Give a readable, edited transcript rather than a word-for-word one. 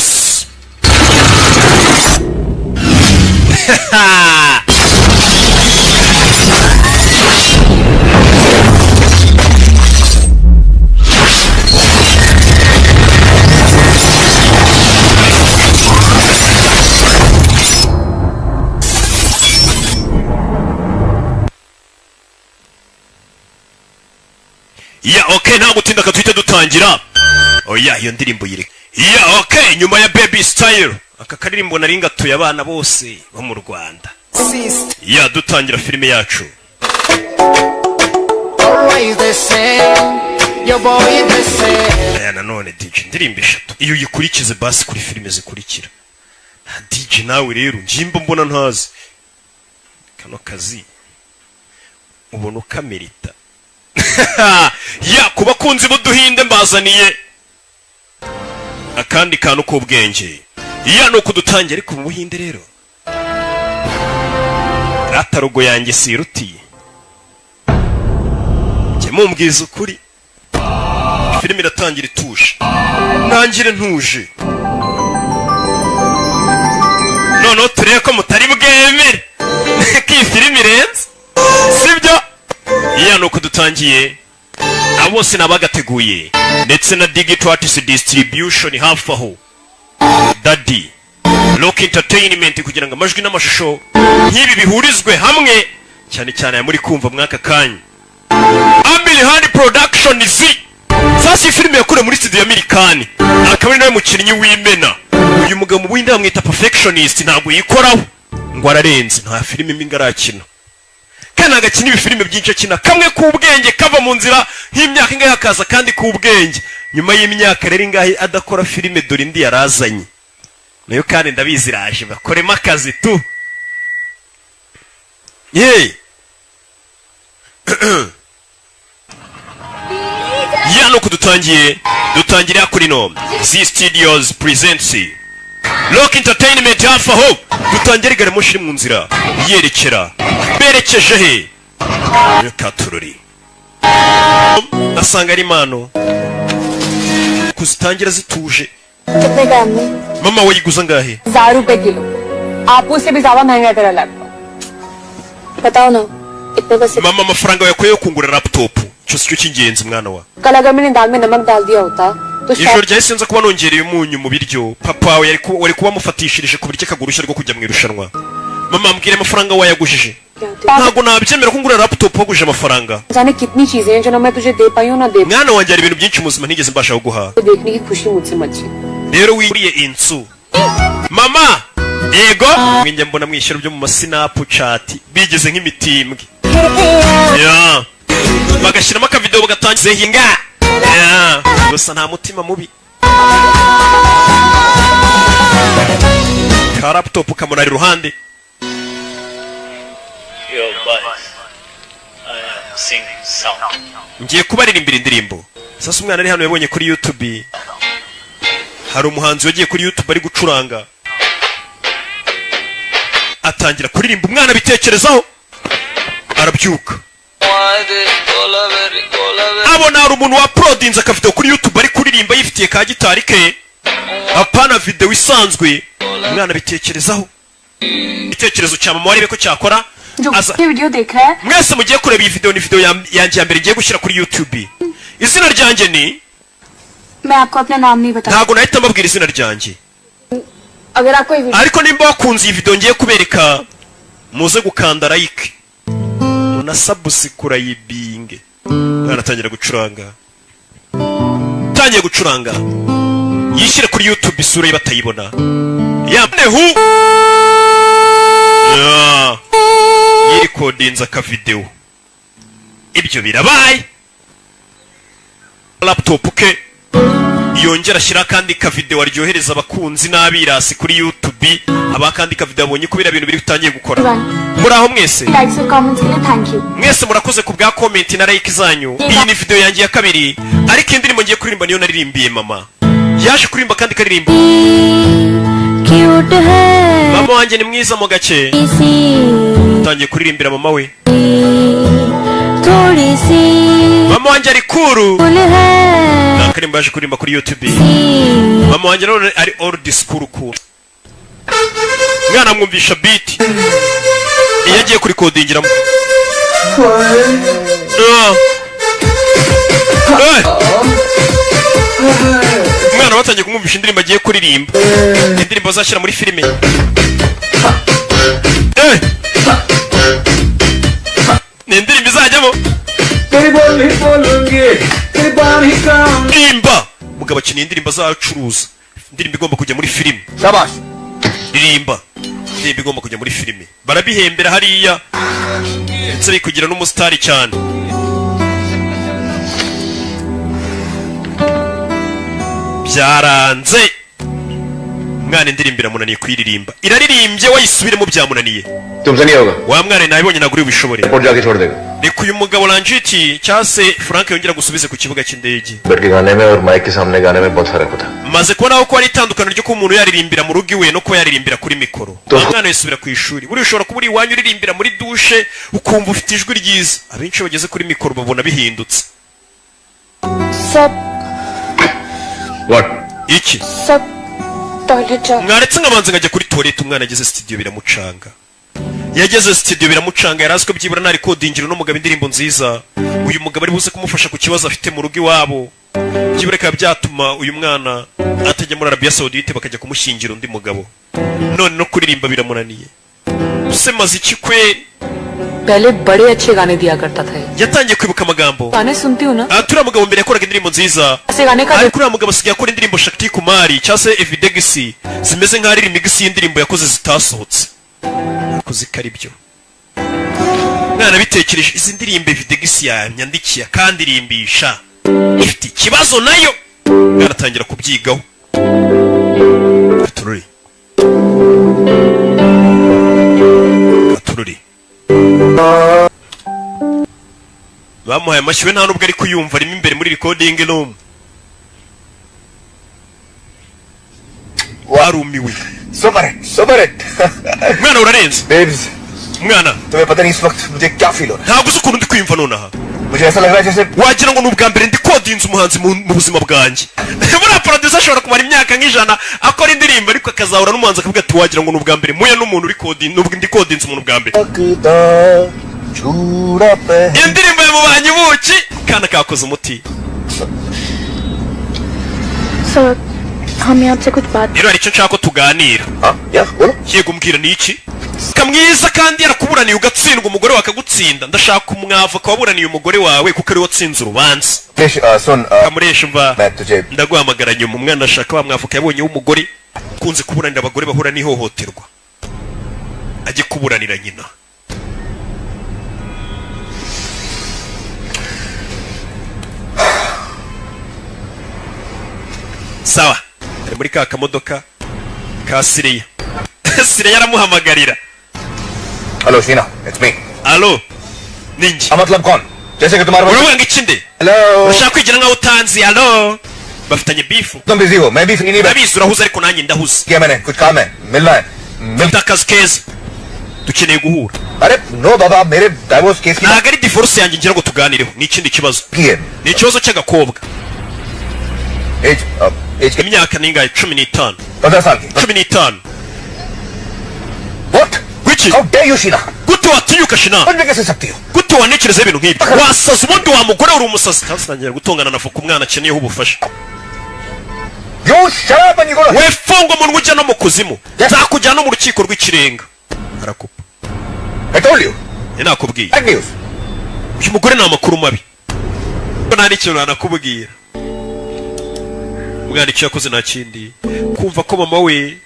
Yes. Ya okay, nta gutinda katwite dutangira. Oya iyo ndirimbo yire. Ya okay, nyuma ya Baby Style aka karirimbo nari ngatuye abana bose bo mu Rwanda. Ya dutangira filime yacu. Aya nanone DJ ndirimbo eshatu iyo yikurikize basi kuri filime zikurikira. DJ nawe rero njimbo mbona ntazi kano kazi ubona ukamerita. Ya kubakunzi buduhinde mbazaniye akandi kantu k'ubwenge. Ya no kudutangira ariko mu buhinde rero ratarugo yanjye sirutiye cye mumbwiza ukuri filime iratangira ituje nangire ntuje none tureye ko mutari bwemere ko iyi filime irenze sibyo. Ya no kudutangiye abose nabagateguye ndetse na Digital Artist Distribution hafi aho Daddy Rock Entertainment kugira ngo amajwi n'amashusho nk'ibi bihurizwe hamwe cyane cyane muri kumva mwaka kanya. Amili Hand Production zi sasi filime yakore muri studio y'Amerikani akaba ari nawe mukinnyi w'imena. Uyu mugabo mu buhinde bamwita perfectionist ntabwo yikoraho ngo ararenze nta filime imwe ngarakina kana agakina ibifilime byinshi akina kamwe k'ubwenge kava mu nzira nk'imyaka ingahe hakaza kandi k'ubwenge nyuma y'imyaka rero ingahe adakora filime dore indi yarazanye nayo kandi ndabizi raje bakorema akazi tu. Ye ya no kudutangiye dutangira kuri no Z Studios presents Rock Entertainment hafi aho dutangira igare mushiri mu nzira yerekera berekeje he Katururi asanga ari mano kuzitangira zituje. कितने टाइम में Mama wayiguza ngahe? 1000 रुपए किलो. आपको से भी ज्यादा महंगा तेरा लैपटॉप. बताओ ना कितने पैसे? Mama amafaranga yakoye kungura laptop cyo cyo cy'ingenzi mwana wa. कल अगर मैंने दाल में नमक डाल दिया होता तो ijoro ryahise nza kuba nongereye umunyu mu biryo papa wari kuba mufatishirije ku buryo kagurushya rwo kujya mu irushanwa. Mama ambwire amafaranga wayagujije. Ntago nabyemera ko ngura laptop waguje amafaranga. जाने कितनी चीजें हैं जो ना मैं तुझे दे पाई हूं ना दे. Mwana wanjye ari ibintu byinshi muzima ntigeze mbasha guha. देखने की खुशी मुझसे मत छीन. Rero wiriye inzu. Mama yego mwinjye mbona mwishyura byo mu masinapu chat bigeze nk'imitimbwe. Ya bagashiramo aka video bagatangize hinga. Ya gusa nta mutima mubi. Ka laptop kamuna ari ruhande. Your voice. Sing song. Ngiye kubaririmbira indirimbo. Sasa umwana ari hano yabonye kuri YouTube. Hari umuhanzi wagiye kuri YouTube ari gucuranga. Atangira kuririmba umwana bitekerezaho. Arabyuka. Abona hari umuntu wa prodinze aka video kuri YouTube ari kuririmba yifitiye ka gitari ke. Apana video isanzwe. Umwana bitekerezaho. Itekerezo cya mama warebe ko cyakora. ये वीडियो देख रहा है Mwese mugiye kureba iyi video ni video yanjye ya mbere ngiye gushyira kuri YouTube. Izina ryanjye ni मैं आपको अपना नाम नहीं बता ntago nahita mbabwira izina ryanjye. अगर आपको ये video Ariko nimba wakunze iyi video ngiye kubereka muze gukanda like. Muna subscribe yibinge. Mwana tangira gucuranga. Tangiye gucuranga. Yishyire kuri YouTube isura ye batayibona. Yanehu. Ya. Yirikodinza ka video. Ibyo birabaye. Laptop ke yongera ashyira kandi ka video aryohereza abakunzi n'abirasi kuri YouTube abakandi ka video abonye kubira ibintu biri bitangiye gukora. Muraho mwese. Likes और कमेंट्स के लिए thank you Mwese murakoze ku bwa comment na like zanyu. Iyi ni video yanjye ya kabiri ariko indirimbo ngiye kuririmba niyo naririmbiye mama. Yaje kuririmba kandi karirimba. Cute है Mama wanjye ni mwiza mu gace. Tangiye kuririmbira mama we. थोड़ी सी mama wanjye ari kuru भूल है nakarimba yaje kuririmba kuri YouTube mama wanjye none ari old school cool mwana mwumvisha beat iyo agiye kuri kodingiramo umwana batangiye kumwumvisha indirimbo agiye kuririmba indirimbo azashyira muri filime ni indirimbo izajyamo ndirimba mugabo akeneye indirimbo azacuruza indirimbo igomba kujya muri filime ririmba indirimbo igomba kujya muri filime barabihembera hariya ndetse bikugira n'umusitari cyane byaranze mwana indirimbo iramunaniye kuyiririmba iraririmbye wayisubiremo byamunaniye wa mwana nabibonye naguri ubishobore reka uyu mugabo Ranjiti cyangwa se Frank yongera gusubize ku kibuga cy'indege maze kubona ko ari itandukaniro ryo kuba umuntu yaririmbira mu rugo iwe no kuba yaririmbira kuri mikoro umwana yisubira ku ishuri buri ushobora kuba uri iwanyu uririmbira muri dushe ukumva ufite ijwi ryiza abenshi bageze kuri mikoro babona bihindutse iki mwaretse nkabanza nkajya kuri toilette umwana ageze studio biramucanga yageze studio biramucanga yarazi ko byibura nta recording n'umugabo indirimbo nziza uyu mugabo ari buze kumufasha ku kibazo afite mu rugo iwabo byibura bikaba byatuma uyu mwana atajya muri Arabia Saudite bakajya kumushyingira undi mugabo none no kuririmba biramunaniye usemaze iki kweri पहले बड़े अच्छे गाने दिया करता था yatangiye kwibuka amagambo गाने सुनती हूँ ना turiya mugabo mbere yakoraga indirimbo nziza ऐसे गाने का ariko uriya mugabo asigaye akora indirimbo Shakti Kumari cyangwa se Evidegisi zimeze nk'aho ari imigisi y'indirimbo yakoze zitasohotse ariko zikari byo mwana bitekereje izi ndirimbo Evidegisi yanyandikiye akandirimbisha ifite ikibazo nayo yaratangira kubyigaho Katururi bamuhaye amashyi nta nubwo ari kuyumva arimo imbere muri recording room warumiwe mwana urarenze mwana ntabwo uzi ukuntu ndi kwiyumva nonaha wagira ngo ni ubwa mbere ndi kodinze umuhanzi mu buzima bwanjye buriya producer ashobora kumara imyaka nk'ijana akora indirimbo ariko akazahura n'umuhanzi akavuga ati wagira ngo ni ubwa mbere muya n'umuntu ndi kodinze umuntu bwa mbere indirimbo yamubanye ubuki kandi akakoza umuti rero hari icyo nshaka ko tuganira yego mbwira ni iki kamwiza kandi yarakuburaniye ugatsindwa umugore wawe akagutsinda ndashaka umwavoka waburaniye umugore wawe kuko ari we watsinze urubanza kamuresha mva ndaguhamagara nyuma umwana ashaka wa mwavoka yabonye w'umugore ukunze kuburanira abagore bahura n'ihohoterwa ajye kuburanira nyina sawa ari muri ka kamodoka ka Siriya Siriya yaramuhamagarira Hello Sheena, it's me. Hello ninji मतलब कौन जैसे कि तुम्हारा urabanga ikinde Hello urashaka kwigira nkaho utanzi hello bafitanye bifu तुम बिजी हो मैं भी फ्री नहीं बैठा ndabizi urahuze ariko nanjye ndahuze क्या मैंने कुछ काम है मिलना है mfite akazi keza dukeneye guhura अरे नो बाबा मेरे डाइवोर्स केस की ntabwo ari divorce yanjye ngira ngo tuganireho ni ikindi kibazo है ni ikibazo cy'agakobwa एज imyaka ningahe 15 15 साल की 15 What? Wiki How dare you Sheena? gute watinyuka shina तुम कैसे सकती हो gute wanekereza ibintu nk'ibyo wasaza ubundi wa mugore uri umusazi tangira gutongana na fuka umwana akeneyeho ubufasha You shut up and you go to wefunga umuntu ujya no mu kuzimu nzakujyana no mu rukiko rw'ikirenga arakupa I told you nakubwiye bad news uyu mugore ni amakuru mabi nta n'ikintu nanakubwira umwana icyo yakoze nta kindi kumva ko mama we